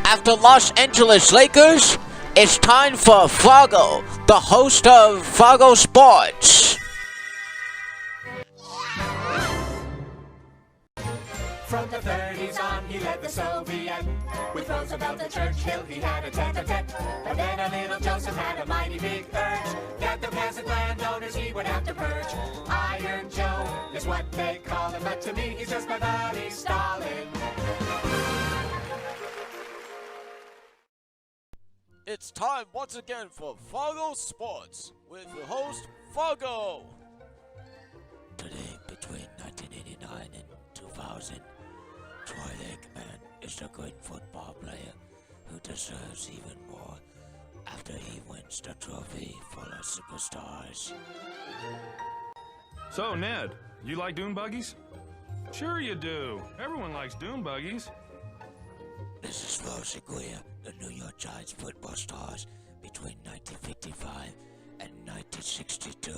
After Los Angeles Lakers, it's time for Fargo, the host of Fargo Sports. From the 30s on, he led the Soviet. With Roosevelt and Churchill, he had a tete-a-tete. But then a little Joseph had a mighty big urge that the peasant landowners he would have to purge. Iron Joe is what they call him, but to me he's just my buddy Stalin. It's time once again for Fargo Sports with your host, Fargo. Today, between 1989 and 2000, Troy Aikman is a great football player who deserves even more after he wins the trophy for the superstars. So, Ned, you like dune buggies? Sure you do. Everyone likes dune buggies. This is Rosie Greer, the New York Giants football stars between 1955 and 1962.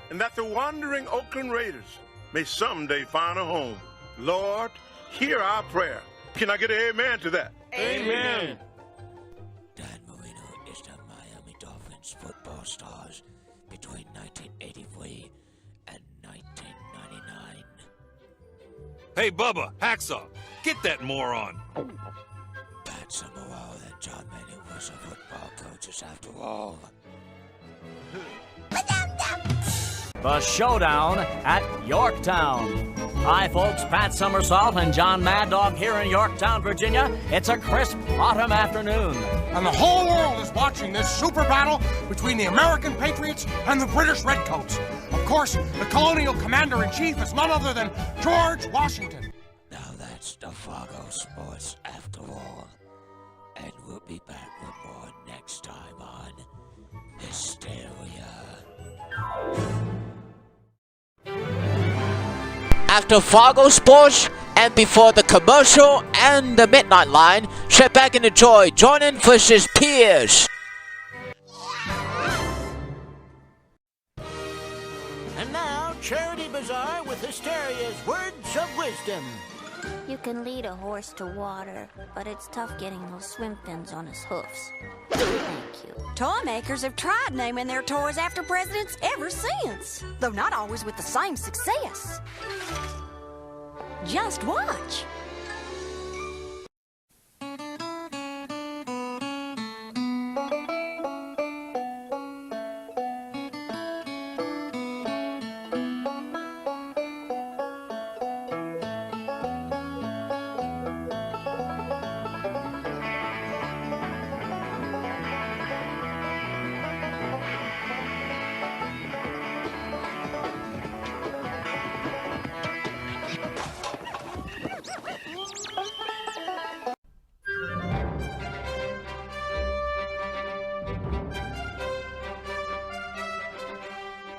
And that the wandering Oakland Raiders may someday find a home. Lord, hear our prayer. Can I get an amen to that? Amen. Dan Marino is the Miami Dolphins football stars between 1983 and 1999. Hey, Bubba, Hacksaw, get that moron. Pat Summerall and John Manning were some football coaches after all. The showdown at Yorktown. Hi, folks. Pat Somersault and John Mad Dog here in Yorktown, Virginia. It's a crisp autumn afternoon. And the whole world is watching this super battle between the American Patriots and the British Redcoats. Of course, the colonial commander-in-chief is none other than George Washington. Now that's the Fargo Sports after all. And we'll be back with more next time on Hysteria. After Fargo Sports and before the commercial and the midnight line, sit back and enjoy Jordan versus Pierce. And now, Charity Bazaar with Hysteria's Words of Wisdom. You can lead a horse to water, but it's tough getting those swim fins on his hoofs. Thank you. Toy makers have tried naming their toys after presidents ever since, though not always with the same success. Just watch.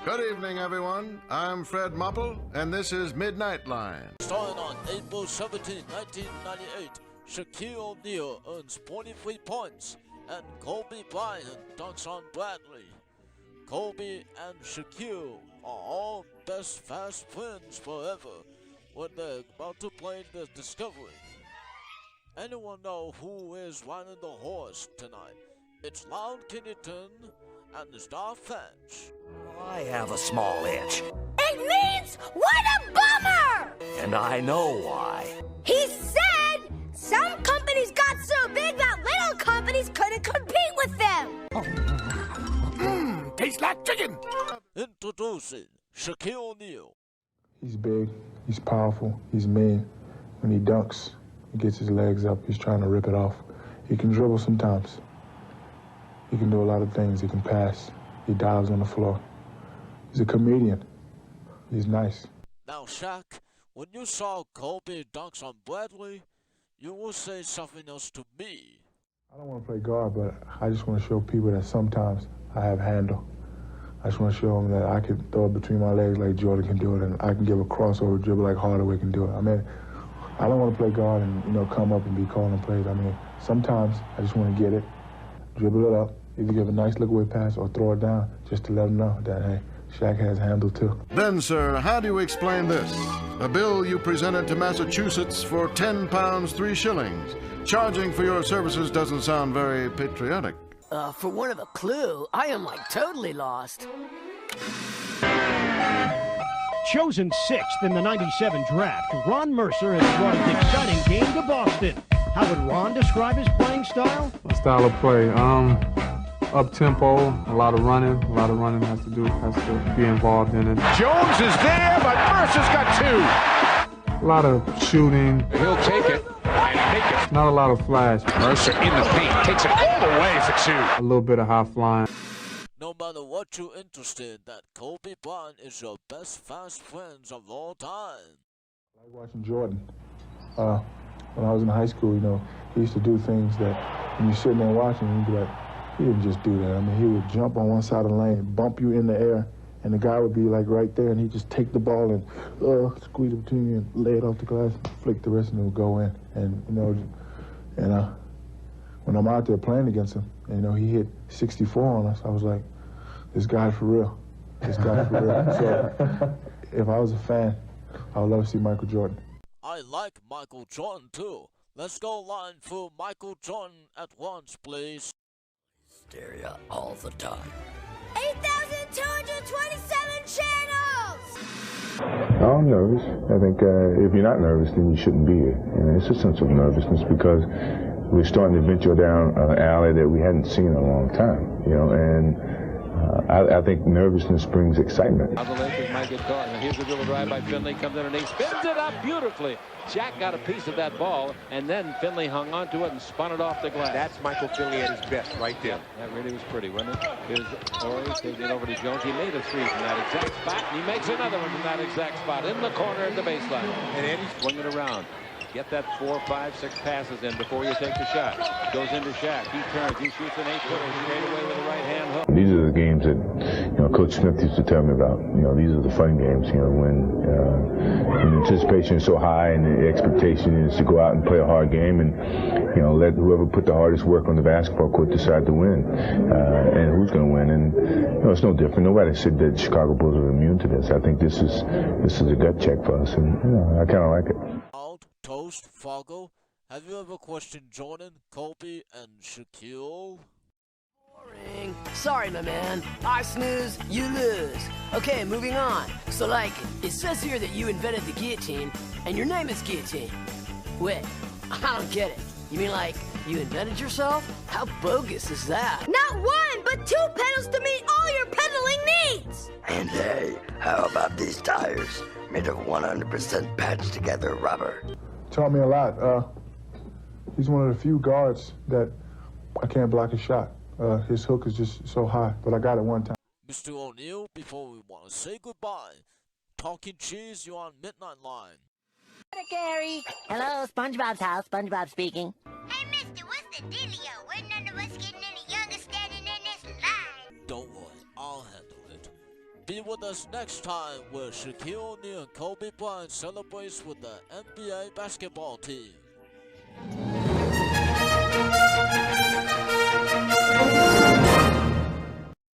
Good evening, everyone. I'm Fred Mopple, and this is Midnight Line. Starting on April 17, 1998, Shaquille O'Neal earns 43 points, and Kobe Bryant dunks on Bradley. Kobe and Shaquille are all best fast friends forever when they're about to play the Discovery. Anyone know who is riding the horse tonight? It's Loud Kennington and the Star Fetch. I have a small itch. It means what a bummer! And I know why. He said some companies got so big that little companies couldn't compete with them. Tastes like chicken. Introducing Shaquille O'Neal. He's big, he's powerful, he's mean. When he dunks, he gets his legs up, he's trying to rip it off. He can dribble sometimes. He can do a lot of things. He can pass. He dives on the floor. He's a comedian. He's nice. Now, Shaq, when you saw Kobe dunks on Bradley, you will say something else to me. I don't want to play guard, but I just want to show people that sometimes I have handle. I just want to show them that I can throw it between my legs like Jordan can do it, and I can give a crossover dribble like Hardaway can do it. I mean, I don't want to play guard and, come up and be calling plays. I mean, sometimes I just want to get it, dribble it up, either give a nice look-away pass or throw it down just to let them know that, hey, Shaq has handle too. Then, sir, how do you explain this? A bill you presented to Massachusetts for 10 pounds 3 shillings. Charging for your services doesn't sound very patriotic. For one of a clue, I am like totally lost. Chosen 6th in the '97 draft, Ron Mercer has brought his exciting game to Boston. How would Ron describe his playing style? My style of play, up-tempo, a lot of running has to be involved in it. Jones is there, but Mercer's got 2. A lot of shooting. He'll take it and make it. Not a lot of flash. Mercer in the paint, takes it all the way for 2. A little bit of high flying. No matter what you're interested, that Kobe Bryant is your best fast friends of all time. I like watching Jordan. When I was in high school, you know, he used to do things that when you're sitting there watching, you'd be like, he didn't just do that. I mean, he would jump on one side of the lane, bump you in the air, and the guy would be like right there, and he'd just take the ball and squeeze it between you and lay it off the glass, flick the wrist, and it would go in. And, you know, when I'm out there playing against him, you know, he hit 64 on us, I was like, this guy's for real. This guy's for real. So if I was a fan, I would love to see Michael Jordan. I like Michael Jordan too. Let's go line for Michael Jordan at once, please. Hysteria all the time. 8,227 channels! I'm nervous. I think if you're not nervous, then you shouldn't be here. And it's a sense of nervousness because we're starting to venture down an alley that we hadn't seen in a long time, you know, and I think nervousness brings excitement. Now the Lakers might get caught. And here's the dribble drive by Finley. Comes underneath, spins it up beautifully. Jack got a piece of that ball, and then Finley hung onto it and spun it off the glass. That's Michael Finley at his best right there. That really was pretty, wasn't it? Here's Horry taking it over to Jones. He made a 3 from that exact spot, and he makes another one from that exact spot in the corner at the baseline. And then he's swinging around. Get that 4, 5, 6 passes in before you take the shot. Goes into Shaq. He turns. He shoots an 8-footer straight away with a right hand hook. These are the games that, you know, Coach Smith used to tell me about. You know, these are the fun games, you know, when anticipation is so high and the expectation is to go out and play a hard game and, you know, let whoever put the hardest work on the basketball court decide to win. And who's going to win. And, you know, it's no different. Nobody said that Chicago Bulls are immune to this. I think this is a gut check for us. And, you know, I kind of like it. Toast, Fargo, have you ever questioned Jordan, Kobe, and Shaquille? Boring. Sorry, my man. I snooze, you lose. Okay, moving on. So, like, it says here that you invented the guillotine, and your name is Guillotine. Wait, I don't get it. You mean like you invented yourself? How bogus is that? Not 1, but 2 pedals to meet all your pedaling needs! And hey, how about these tires? Made of 100% patched together rubber. Taught me a lot. He's one of the few guards that I can't block a shot. His hook is just so high, but I got it one time. Mr. O'Neal, before we want to say goodbye, Talking Cheese, you're on Midnight Line. Gary. Hello, SpongeBob's house. SpongeBob speaking. Hey, mister, what's the dealio? We're none of us getting any younger standing in this line. Don't worry, I'll handle it. Be with us next time where Shaquille O'Neal and Kobe Bryant celebrates with the NBA basketball team.